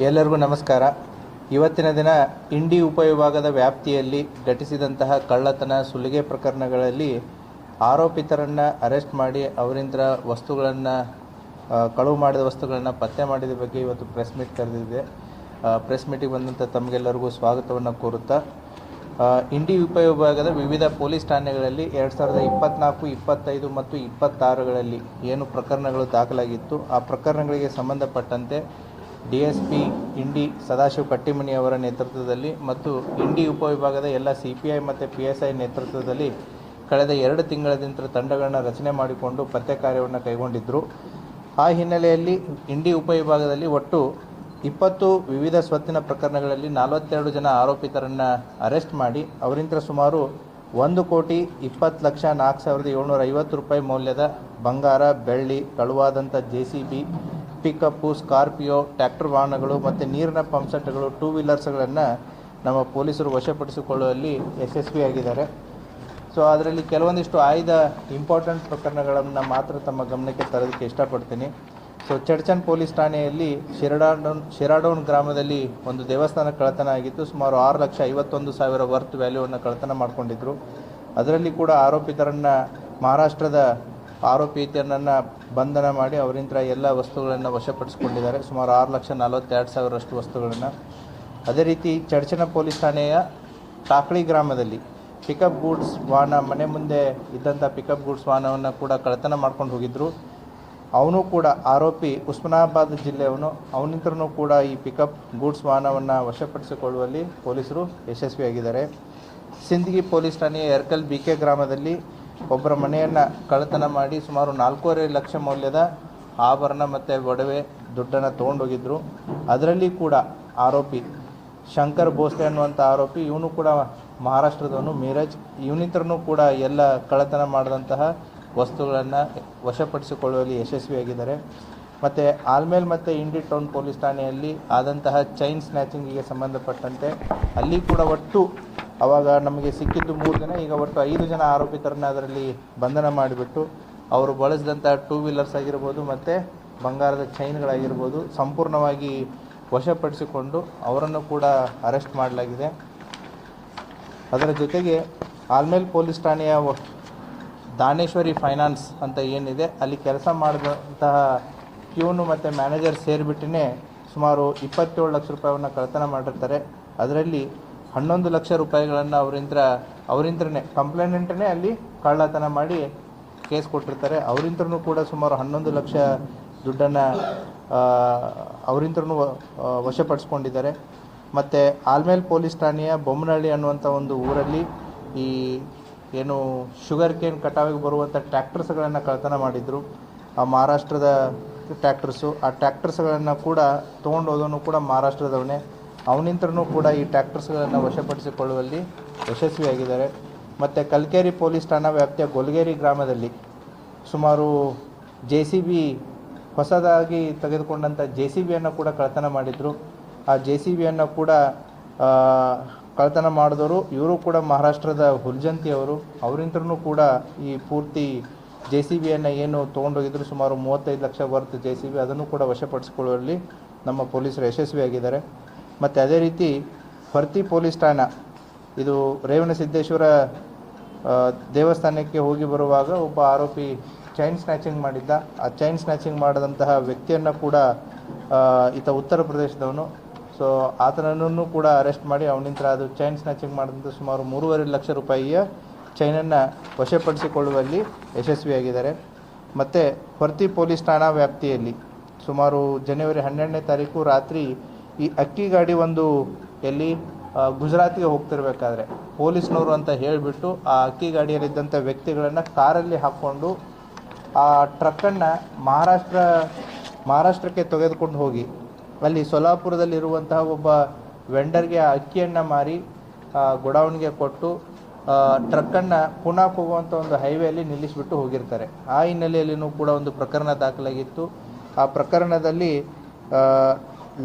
ಎಲ್ಲರಿಗೂ ನಮಸ್ಕಾರ. ಇವತ್ತಿನ ದಿನ ಇಂಡಿ ಉಪವಿಭಾಗದ ವ್ಯಾಪ್ತಿಯಲ್ಲಿ ಘಟಿಸಿದಂತಹ ಕಳ್ಳತನ ಸುಲಿಗೆ ಪ್ರಕರಣಗಳಲ್ಲಿ ಆರೋಪಿತರನ್ನು ಅರೆಸ್ಟ್ ಮಾಡಿ ಅವರಿಂದ ವಸ್ತುಗಳನ್ನು ಕಳುವು ಮಾಡಿದ ವಸ್ತುಗಳನ್ನು ಪತ್ತೆ ಮಾಡಿದ ಬಗ್ಗೆ ಇವತ್ತು ಪ್ರೆಸ್ ಮೀಟ್ ಕರೆದಿದೆ. ಪ್ರೆಸ್ ಮೀಟಿಗೆ ಬಂದಂಥ ತಮಗೆಲ್ಲರಿಗೂ ಸ್ವಾಗತವನ್ನು ಕೋರುತ್ತಾ, ಇಂಡಿ ಉಪವಿಭಾಗದ ವಿವಿಧ ಪೊಲೀಸ್ ಠಾಣೆಗಳಲ್ಲಿ 2024, 25 ಮತ್ತು 26ಗಳಲ್ಲಿ ಏನು ಪ್ರಕರಣಗಳು ದಾಖಲಾಗಿತ್ತು, ಆ ಪ್ರಕರಣಗಳಿಗೆ ಸಂಬಂಧಪಟ್ಟಂತೆ DSP ಇಂಡಿ ಸದಾಶಿವ ಕಟ್ಟಿಮನಿಯವರ ನೇತೃತ್ವದಲ್ಲಿ ಮತ್ತು ಇಂಡಿ ಉಪವಿಭಾಗದ ಎಲ್ಲ CPI ಮತ್ತು PSI ನೇತೃತ್ವದಲ್ಲಿ ಕಳೆದ 2 ತಿಂಗಳಿಂದ ತಂಡಗಳನ್ನು ರಚನೆ ಮಾಡಿಕೊಂಡು ಪತ್ತೆ ಕಾರ್ಯವನ್ನು ಕೈಗೊಂಡಿದ್ದರು. ಆ ಹಿನ್ನೆಲೆಯಲ್ಲಿ ಇಂಡಿ ಉಪವಿಭಾಗದಲ್ಲಿ ಒಟ್ಟು 20 ವಿವಿಧ ಸ್ವತ್ತಿನ ಪ್ರಕರಣಗಳಲ್ಲಿ 42 ಜನ ಆರೋಪಿತರನ್ನು ಅರೆಸ್ಟ್ ಮಾಡಿ ಅವರಿಂದ ಸುಮಾರು 1,20,04,750 ರೂಪಾಯಿ ಮೌಲ್ಯದ ಬಂಗಾರ, ಬೆಳ್ಳಿ, ಕಳುವಾದಂಥ JCB, ಪಿಕಪ್ಪು, ಸ್ಕಾರ್ಪಿಯೋ, ಟ್ರ್ಯಾಕ್ಟರ್ ವಾಹನಗಳು ಮತ್ತು ನೀರಿನ ಪಂಪ್ಸೆಟ್ಗಳು, 2 ವೀಲರ್ಸ್ಗಳನ್ನು ನಮ್ಮ ಪೊಲೀಸರು ವಶಪಡಿಸಿಕೊಳ್ಳುವಲ್ಲಿ ಯಶಸ್ವಿಯಾಗಿದ್ದಾರೆ. ಸೊ ಅದರಲ್ಲಿ ಕೆಲವೊಂದಿಷ್ಟು ಆಯ್ದ ಇಂಪಾರ್ಟೆಂಟ್ ಪ್ರಕರಣಗಳನ್ನು ಮಾತ್ರ ತಮ್ಮ ಗಮನಕ್ಕೆ ತರೋದಕ್ಕೆ ಇಷ್ಟಪಡ್ತೀನಿ. ಸೊ ಚಡ್ಚನ್ ಪೊಲೀಸ್ ಠಾಣೆಯಲ್ಲಿ ಶಿರಾಡೋನ್ ಗ್ರಾಮದಲ್ಲಿ ಒಂದು ದೇವಸ್ಥಾನ ಕಳ್ಳತನ ಆಗಿತ್ತು. ಸುಮಾರು 6,51,000 ವರ್ತ್ ವ್ಯಾಲ್ಯೂವನ್ನು ಕಳ್ಳತನ ಮಾಡಿಕೊಂಡಿದ್ರು. ಅದರಲ್ಲಿ ಕೂಡ ಆರೋಪಿತರನ್ನು ಮಹಾರಾಷ್ಟ್ರದ ಆರೋಪಿತರನ್ನು ಬಂಧನ ಮಾಡಿ ಅವರಿಂದ ಎಲ್ಲ ವಸ್ತುಗಳನ್ನು ವಶಪಡಿಸಿಕೊಂಡಿದ್ದಾರೆ. ಸುಮಾರು 6,42,000 ವಸ್ತುಗಳನ್ನು. ಅದೇ ರೀತಿ ಚಡ್ಚನ ಪೊಲೀಸ್ ಠಾಣೆಯ ಟಾಕ್ಳಿ ಗ್ರಾಮದಲ್ಲಿ ಪಿಕಪ್ ಗೂಡ್ಸ್ ವಾಹನ, ಮನೆ ಮುಂದೆ ಇದ್ದಂಥ ಪಿಕಪ್ ಗೂಡ್ಸ್ ವಾಹನವನ್ನು ಕೂಡ ಕಳ್ಳತನ ಮಾಡ್ಕೊಂಡು ಹೋಗಿದ್ದರು. ಅವನು ಕೂಡ ಆರೋಪಿ ಉಸ್ಮಾನಾಬಾದ್ ಜಿಲ್ಲೆಯವನು. ಅವನಿಂದನೂ ಕೂಡ ಈ ಪಿಕಪ್ ಗೂಡ್ಸ್ ವಾಹನವನ್ನು ವಶಪಡಿಸಿಕೊಳ್ಳುವಲ್ಲಿ ಪೊಲೀಸರು ಯಶಸ್ವಿಯಾಗಿದ್ದಾರೆ. ಸಿಂದಗಿ ಪೊಲೀಸ್ ಠಾಣೆಯ ಎರ್ಕಲ್ BK ಗ್ರಾಮದಲ್ಲಿ ಒಬ್ಬರ ಮನೆಯನ್ನು ಕಳ್ಳತನ ಮಾಡಿ ಸುಮಾರು 4.5 ಲಕ್ಷ ಮೌಲ್ಯದ ಆಭರಣ ಮತ್ತು ಒಡವೆ ದುಡ್ಡನ್ನು ತೊಗೊಂಡೋಗಿದ್ದರು. ಅದರಲ್ಲಿ ಕೂಡ ಆರೋಪಿ ಶಂಕರ್ ಭೋಸ್ಲೆ ಅನ್ನುವಂಥ ಆರೋಪಿ, ಇವನು ಕೂಡ ಮಹಾರಾಷ್ಟ್ರದವನು, ಮೀರಜ್. ಇವನಿಂದನೂ ಕೂಡ ಎಲ್ಲ ಕಳ್ಳತನ ಮಾಡಿದಂತಹ ವಸ್ತುಗಳನ್ನು ವಶಪಡಿಸಿಕೊಳ್ಳುವಲ್ಲಿ ಯಶಸ್ವಿಯಾಗಿದ್ದಾರೆ. ಮತ್ತು ಆಲ್ಮೇಲ್ ಮತ್ತು ಇಂಡಿ ಟೌನ್ ಪೊಲೀಸ್ ಠಾಣೆಯಲ್ಲಿ ಆದಂತಹ ಚೈನ್ ಸ್ನ್ಯಾಚಿಂಗಿಗೆ ಸಂಬಂಧಪಟ್ಟಂತೆ ಅಲ್ಲಿ ಕೂಡ ಒಟ್ಟು ಆವಾಗ ನಮಗೆ ಸಿಕ್ಕಿದ್ದು 3 ಜನ, ಈಗ ಒಟ್ಟು 5 ಜನ ಆರೋಪಿತರನ್ನ ಅದರಲ್ಲಿ ಬಂಧನ ಮಾಡಿಬಿಟ್ಟು ಅವರು ಬಳಸಿದಂಥ 2 ವೀಲರ್ಸ್ ಆಗಿರ್ಬೋದು ಮತ್ತು ಬಂಗಾರದ ಚೈನ್ಗಳಾಗಿರ್ಬೋದು ಸಂಪೂರ್ಣವಾಗಿ ವಶಪಡಿಸಿಕೊಂಡು ಅವರನ್ನು ಕೂಡ ಅರೆಸ್ಟ್ ಮಾಡಲಾಗಿದೆ. ಅದರ ಜೊತೆಗೆ ಆಲ್ಮೇಲ್ ಪೊಲೀಸ್ ಠಾಣೆಯ ದಾನೇಶ್ವರಿ ಫೈನಾನ್ಸ್ ಅಂತ ಏನಿದೆ ಅಲ್ಲಿ ಕೆಲಸ ಮಾಡಿದಂತಹ ಪ್ಯೂನು ಮತ್ತು ಮ್ಯಾನೇಜರ್ ಸೇರಿಬಿಟ್ಟೇ ಸುಮಾರು 27 ಲಕ್ಷ ರೂಪಾಯಿಯನ್ನು ಕಳ್ಳತನ ಮಾಡಿರ್ತಾರೆ. ಅದರಲ್ಲಿ 11 ಲಕ್ಷ ರೂಪಾಯಿಗಳನ್ನು ಅವರಿಂದನೇ ಕಂಪ್ಲೇಂಟೇ ಅಲ್ಲಿ ಕಳ್ಳತನ ಮಾಡಿ ಕೇಸ್ ಕೊಟ್ಟಿರ್ತಾರೆ. ಅವರಿಂದನೂ ಕೂಡ ಸುಮಾರು 11 ಲಕ್ಷ ದುಡ್ಡನ್ನು ಅವರಿಂದನೂ ವಶಪಡಿಸ್ಕೊಂಡಿದ್ದಾರೆ. ಮತ್ತು ಆಲ್ಮೇಲ್ ಪೊಲೀಸ್ ಠಾಣೆಯ ಬೊಮ್ಮನಹಳ್ಳಿ ಅನ್ನುವಂಥ ಒಂದು ಊರಲ್ಲಿ ಈ ಏನು ಶುಗರ್ ಕೇನ್ ಕಟಾವಿಗೆ ಬರುವಂಥ ಟ್ರ್ಯಾಕ್ಟರ್ಸ್ಗಳನ್ನು ಕಳ್ಳತನ ಮಾಡಿದರು. ಆ ಮಹಾರಾಷ್ಟ್ರದ ಟ್ರ್ಯಾಕ್ಟರ್ಸು, ಆ ಟ್ರ್ಯಾಕ್ಟರ್ಸ್ಗಳನ್ನು ಕೂಡ ತೊಗೊಂಡೋದನು ಕೂಡ ಮಹಾರಾಷ್ಟ್ರದವನೇ. ಅವನಿಂದನೂ ಕೂಡ ಈ ಟ್ರ್ಯಾಕ್ಟರ್ಸ್ಗಳನ್ನು ವಶಪಡಿಸಿಕೊಳ್ಳುವಲ್ಲಿ ಯಶಸ್ವಿಯಾಗಿದ್ದಾರೆ. ಮತ್ತು ಕಲ್ಕೇರಿ ಪೊಲೀಸ್ ಠಾಣಾ ವ್ಯಾಪ್ತಿಯ ಗೊಲ್ಗೇರಿ ಗ್ರಾಮದಲ್ಲಿ ಸುಮಾರು JCB ಹೊಸದಾಗಿ ತೆಗೆದುಕೊಂಡಂಥ JCBಯನ್ನು ಕೂಡ ಕಳ್ಳತನ ಮಾಡಿದರು. ಆ JCBಯನ್ನು ಕೂಡ ಕಳ್ಳತನ ಮಾಡಿದವರು ಇವರು ಕೂಡ ಮಹಾರಾಷ್ಟ್ರದ ಹುಲ್ಜಂತಿಯವರು. ಅವರಿಂದನೂ ಕೂಡ ಈ ಪೂರ್ತಿ JCBಯನ್ನು ಏನು ತೊಗೊಂಡೋಗಿದ್ರು ಸುಮಾರು 35 ಲಕ್ಷ ವರ್ತ್ JCB ಅದನ್ನು ಕೂಡ ವಶಪಡಿಸಿಕೊಳ್ಳುವಲ್ಲಿ ನಮ್ಮ ಪೊಲೀಸರು ಯಶಸ್ವಿಯಾಗಿದ್ದಾರೆ. ಮತ್ತು ಅದೇ ರೀತಿ ಹೊರ್ತಿ ಪೊಲೀಸ್ ಠಾಣಾ, ಇದು ರೇವಣಸಿದ್ದೇಶ್ವರ ದೇವಸ್ಥಾನಕ್ಕೆ ಹೋಗಿ ಬರುವಾಗ ಒಬ್ಬ ಆರೋಪಿ ಚೈನ್ ಸ್ನ್ಯಾಚಿಂಗ್ ಮಾಡಿದ್ದ. ಆ ಚೈನ್ ಸ್ನ್ಯಾಚಿಂಗ್ ಮಾಡಿದಂತಹ ವ್ಯಕ್ತಿಯನ್ನು ಕೂಡ ಈತ ಉತ್ತರ ಪ್ರದೇಶದವನು. ಸೊ ಆತನನ್ನು ಕೂಡ ಅರೆಸ್ಟ್ ಮಾಡಿ ಅವನಿಂದ ಅದು ಚೈನ್ ಸ್ನ್ಯಾಚಿಂಗ್ ಮಾಡಿದಂಥ ಸುಮಾರು 3.5 ಲಕ್ಷ ರೂಪಾಯಿಯ ಚೈನನ್ನು ವಶಪಡಿಸಿಕೊಳ್ಳುವಲ್ಲಿ ಯಶಸ್ವಿಯಾಗಿದ್ದಾರೆ. ಮತ್ತು ಹೊರ್ತಿ ಪೊಲೀಸ್ ಠಾಣಾ ವ್ಯಾಪ್ತಿಯಲ್ಲಿ ಸುಮಾರು ಜನವರಿ 12ನೇ ತಾರೀಕು ರಾತ್ರಿ ಈ ಅಕ್ಕಿ ಗಾಡಿ ಒಂದು ಎಲ್ಲಿ ಗುಜರಾತಿಗೆ ಹೋಗ್ತಿರ್ಬೇಕಾದ್ರೆ ಪೊಲೀಸ್ನವರು ಅಂತ ಹೇಳಿಬಿಟ್ಟು ಆ ಅಕ್ಕಿ ಗಾಡಿಯಲ್ಲಿದ್ದಂಥ ವ್ಯಕ್ತಿಗಳನ್ನು ಕಾರಲ್ಲಿ ಹಾಕ್ಕೊಂಡು ಆ ಟ್ರಕ್ಕನ್ನು ಮಹಾರಾಷ್ಟ್ರಕ್ಕೆ ತೆಗೆದುಕೊಂಡು ಹೋಗಿ ಅಲ್ಲಿ ಸೊಲ್ಲಾಪುರದಲ್ಲಿರುವಂತಹ ಒಬ್ಬ ವೆಂಡರ್ಗೆ ಆ ಅಕ್ಕಿಯನ್ನು ಮಾರಿ ಗೋಡೌನ್ಗೆ ಕೊಟ್ಟು ಟ್ರಕ್ಕನ್ನು ಪುಣಾಕ್ ಹೋಗುವಂಥ ಒಂದು ಹೈವೇಯಲ್ಲಿ ನಿಲ್ಲಿಸಿಬಿಟ್ಟು ಹೋಗಿರ್ತಾರೆ. ಆ ಹಿನ್ನೆಲೆಯಲ್ಲಿಯೂ ಕೂಡ ಒಂದು ಪ್ರಕರಣ ದಾಖಲಾಗಿತ್ತು. ಆ ಪ್ರಕರಣದಲ್ಲಿ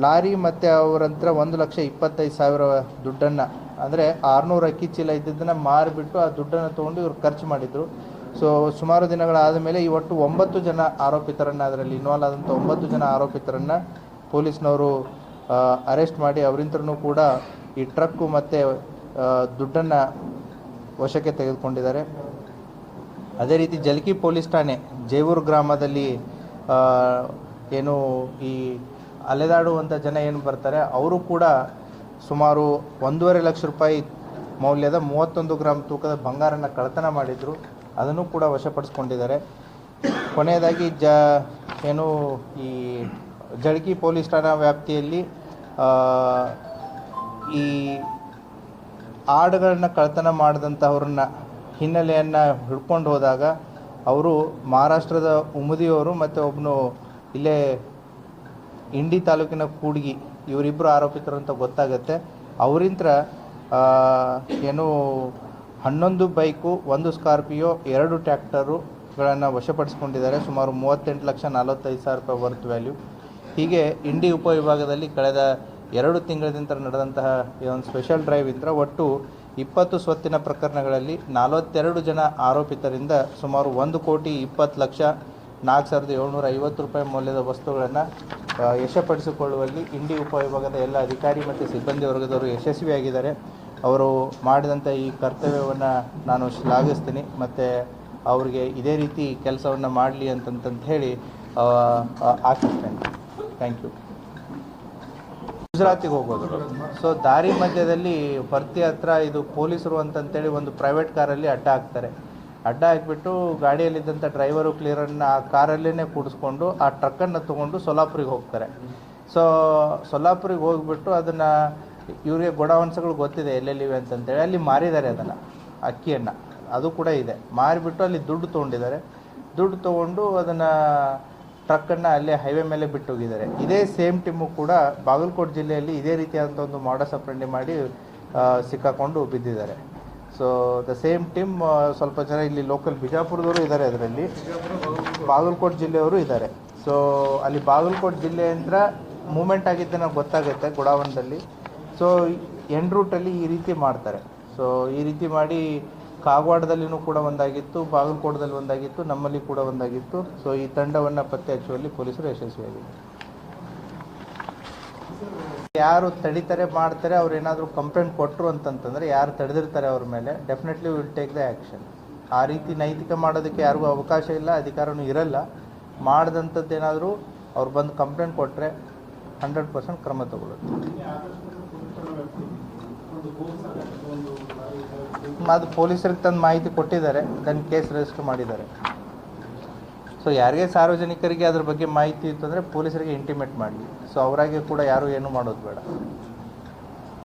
ಲಾರಿ ಮತ್ತು ಅವರಂತರ 1,25,000 ದುಡ್ಡನ್ನು, ಅಂದರೆ 600 ಅಕ್ಕಿ ಚೀಲ ಇದ್ದಿದ್ದನ್ನು ಮಾರಿಬಿಟ್ಟು ಆ ದುಡ್ಡನ್ನು ತೊಗೊಂಡು ಇವರು ಖರ್ಚು ಮಾಡಿದರು. ಸೊ ಸುಮಾರು ದಿನಗಳಾದ ಮೇಲೆ ಈ ಒಟ್ಟು 9 ಜನ ಆರೋಪಿತರನ್ನು, ಅದರಲ್ಲಿ ಇನ್ವಾಲ್ವ್ ಆದಂಥ 9 ಜನ ಆರೋಪಿತರನ್ನು ಪೊಲೀಸ್ನವರು ಅರೆಸ್ಟ್ ಮಾಡಿ ಅವರಿಂದನೂ ಕೂಡ ಈ ಟ್ರಕ್ಕು ಮತ್ತು ದುಡ್ಡನ್ನು ವಶಕ್ಕೆ ತೆಗೆದುಕೊಂಡಿದ್ದಾರೆ. ಅದೇ ರೀತಿ ಜಲ್ಕಿ ಪೊಲೀಸ್ ಠಾಣೆ ಜೇವೂರು ಗ್ರಾಮದಲ್ಲಿ ಏನು ಈ ಅಲೆದಾಡುವಂಥ ಜನ ಏನು ಬರ್ತಾರೆ ಅವರು ಕೂಡ ಸುಮಾರು 1.5 ಲಕ್ಷ ರೂಪಾಯಿ ಮೌಲ್ಯದ 31 ಗ್ರಾಮ್ ತೂಕದ ಬಂಗಾರನ ಕಳ್ಳತನ ಮಾಡಿದರು. ಅದನ್ನು ಕೂಡ ವಶಪಡಿಸ್ಕೊಂಡಿದ್ದಾರೆ. ಕೊನೆಯದಾಗಿ ಏನು ಈ ಜಳ್ಕಿ ಪೊಲೀಸ್ ಠಾಣಾ ವ್ಯಾಪ್ತಿಯಲ್ಲಿ ಈ ಆಡುಗಳನ್ನ ಕಳ್ಳತನ ಮಾಡಿದಂಥವ್ರನ್ನ ಹಿನ್ನೆಲೆಯನ್ನು ಹಿಡ್ಕೊಂಡು ಹೋದಾಗ ಅವರು ಮಹಾರಾಷ್ಟ್ರದ ಉಮದಿಯವರು ಮತ್ತು ಒಬ್ಬನು ಇಲ್ಲೇ ಇಂಡಿ ತಾಲೂಕಿನ ಕೂಡ್ಗಿ ಇವರಿಬ್ಬರು ಆರೋಪಿತರು ಅಂತ ಗೊತ್ತಾಗುತ್ತೆ. ಅವರಿಂತ್ರ ಏನು 11 ಬೈಕು, 1 ಸ್ಕಾರ್ಪಿಯೋ, 2 ಟ್ರ್ಯಾಕ್ಟರುಗಳನ್ನು ವಶಪಡಿಸ್ಕೊಂಡಿದ್ದಾರೆ. ಸುಮಾರು 38,45,000 ರೂಪಾಯಿ ವರ್ತ್ ವ್ಯಾಲ್ಯೂ. ಹೀಗೆ ಇಂಡಿ ಉಪವಿಭಾಗದಲ್ಲಿ ಕಳೆದ 2 ತಿಂಗಳಿಂದ ನಡೆದಂತಹ ಈ ಒಂದು ಸ್ಪೆಷಲ್ ಡ್ರೈವ್ ಇಂದ ಒಟ್ಟು 20 ಸ್ವತ್ತಿನ ಪ್ರಕರಣಗಳಲ್ಲಿ 42 ಜನ ಆರೋಪಿತರಿಂದ ಸುಮಾರು 1,20,20,4,750 ರೂಪಾಯಿ ಮೌಲ್ಯದ ವಸ್ತುಗಳನ್ನು ವಶಪಡಿಸಿಕೊಳ್ಳುವಲ್ಲಿ ಇಂಡಿ ಉಪವಿಭಾಗದ ಎಲ್ಲ ಅಧಿಕಾರಿ ಮತ್ತು ಸಿಬ್ಬಂದಿ ವರ್ಗದವರು ಯಶಸ್ವಿಯಾಗಿದ್ದಾರೆ. ಅವರು ಮಾಡಿದಂಥ ಈ ಕರ್ತವ್ಯವನ್ನು ನಾನು ಶ್ಲಾಘಿಸ್ತೀನಿ ಮತ್ತು ಅವ್ರಿಗೆ ಇದೇ ರೀತಿ ಕೆಲಸವನ್ನು ಮಾಡಲಿ ಅಂತಂತ ಹೇಳಿ ಆಶಿಸ್ತೇನೆ. Thank you. ಗುಜರಾತಿಗೆ ಹೋಗೋದು. ಸೊ ದಾರಿ ಮಧ್ಯದಲ್ಲಿ ಭರ್ತಿ ಹತ್ರ ಇದು ಪೊಲೀಸರು ಅಂತಂತೇಳಿ ಒಂದು ಪ್ರೈವೇಟ್ ಕಾರಲ್ಲಿ ಅಡ್ಡ ಹಾಕ್ತಾರೆ. ಅಡ್ಡ ಹಾಕಿಬಿಟ್ಟು ಗಾಡಿಯಲ್ಲಿದ್ದಂಥ ಡ್ರೈವರು ಕ್ಲಿಯರನ್ನು ಆ ಕಾರಲ್ಲೇ ಕೂಡಿಸ್ಕೊಂಡು ಆ ಟ್ರಕ್ಕನ್ನು ತೊಗೊಂಡು ಸೊಲ್ಲಾಪುರಿಗೆ ಹೋಗ್ತಾರೆ. ಸೊ ಸೊಲ್ಲಾಪುರಿಗೆ ಹೋಗಿಬಿಟ್ಟು ಅದನ್ನು ಇವರಿಗೆ ಗೋಡೌನ್ಸ್ಗಳು ಗೊತ್ತಿದೆ ಎಲ್ಲೆಲ್ಲಿವೆ ಅಂತಂತೇಳಿ ಅಲ್ಲಿ ಮಾರಿದ್ದಾರೆ ಅದನ್ನು, ಅಕ್ಕಿಯನ್ನು. ಅದು ಕೂಡ ಇದೆ. ಮಾರಿಬಿಟ್ಟು ಅಲ್ಲಿ ದುಡ್ಡು ತೊಗೊಂಡಿದ್ದಾರೆ. ದುಡ್ಡು ತೊಗೊಂಡು ಅದನ್ನು ಟ್ರಕ್ಕನ್ನು ಅಲ್ಲೇ ಹೈವೇ ಮೇಲೆ ಬಿಟ್ಟು ಹೋಗಿದ್ದಾರೆ. ಇದೇ ಸೇಮ್ ಟೀಮು ಕೂಡ ಬಾಗಲಕೋಟೆ ಜಿಲ್ಲೆಯಲ್ಲಿ ಇದೇ ರೀತಿಯಾದಂಥ ಒಂದು ಮಾಡಸ್ ಅಪ್ರೆಂಡಿ ಮಾಡಿ ಸಿಕ್ಕಾಕೊಂಡು ಬಿದ್ದಿದ್ದಾರೆ. ಸೊ ದ ಸೇಮ್ ಟೀಮ್ ಸ್ವಲ್ಪ ಜನ ಇಲ್ಲಿ ಲೋಕಲ್ ಬಿಜಾಪುರದವರು ಇದ್ದಾರೆ, ಅದರಲ್ಲಿ ಬಾಗಲಕೋಟೆ ಜಿಲ್ಲೆಯವರು ಇದ್ದಾರೆ. ಸೊ ಅಲ್ಲಿ ಬಾಗಲಕೋಟೆ ಜಿಲ್ಲೆಯಿಂದ ಮೂಮೆಂಟ್ ಆಗಿದ್ದೆ ನಮ್ಗೆ ಗೊತ್ತಾಗುತ್ತೆ ಗೋಡಾವನದಲ್ಲಿ. ಸೊ ಎಂಡ್ ರೂಟಲ್ಲಿ ಈ ರೀತಿ ಮಾಡ್ತಾರೆ. ಸೊ ಈ ರೀತಿ ಮಾಡಿ ಕಾಗವಾಡದಲ್ಲಿನೂ ಕೂಡ ಒಂದಾಗಿತ್ತು, ಬಾಗಲಕೋಟದಲ್ಲಿ ಒಂದಾಗಿತ್ತು, ನಮ್ಮಲ್ಲಿ ಕೂಡ ಒಂದಾಗಿತ್ತು. ಸೊ ಈ ತಂಡವನ್ನು ಪತ್ತೆ ಹಚ್ಚುವಲ್ಲಿ ಪೊಲೀಸರು ಯಶಸ್ವಿಯಾಗಿದ್ದಾರೆ. ಯಾರು ತಡಿತಾರೆ ಮಾಡ್ತಾರೆ, ಅವ್ರು ಏನಾದರೂ ಕಂಪ್ಲೇಂಟ್ ಕೊಟ್ಟರು ಅಂತಂತಂದರೆ, ಯಾರು ತಡೆದಿರ್ತಾರೆ ಅವ್ರ ಮೇಲೆ definitely will take the action. ಆ ರೀತಿ ನೈತಿಕ ಮಾಡೋದಕ್ಕೆ ಯಾರಿಗೂ ಅವಕಾಶ ಇಲ್ಲ, ಅಧಿಕಾರನೂ ಇರಲ್ಲ. ಮಾಡಿದಂಥದ್ದು ಏನಾದರೂ ಅವ್ರು ಬಂದು ಕಂಪ್ಲೇಂಟ್ ಕೊಟ್ಟರೆ 100% ಕ್ರಮ ತಗೊಳ್ಳುತ್ತೆ. ಅದು ಪೊಲೀಸರಿಗೆ ತಂದು ಮಾಹಿತಿ ಕೊಟ್ಟಿದ್ದಾರೆ, ದೆನ್ ಕೇಸ್ ರಿಜಿಸ್ಟರ್ ಮಾಡಿದ್ದಾರೆ. ಸೊ ಯಾರಿಗೆ ಸಾರ್ವಜನಿಕರಿಗೆ ಅದ್ರ ಬಗ್ಗೆ ಮಾಹಿತಿ ಇತ್ತು ಅಂದರೆ ಪೊಲೀಸರಿಗೆ ಇಂಟಿಮೇಟ್ ಮಾಡಲಿ. ಸೊ ಅವರಾಗೆ ಕೂಡ ಯಾರು ಏನು ಮಾಡೋದು ಬೇಡ.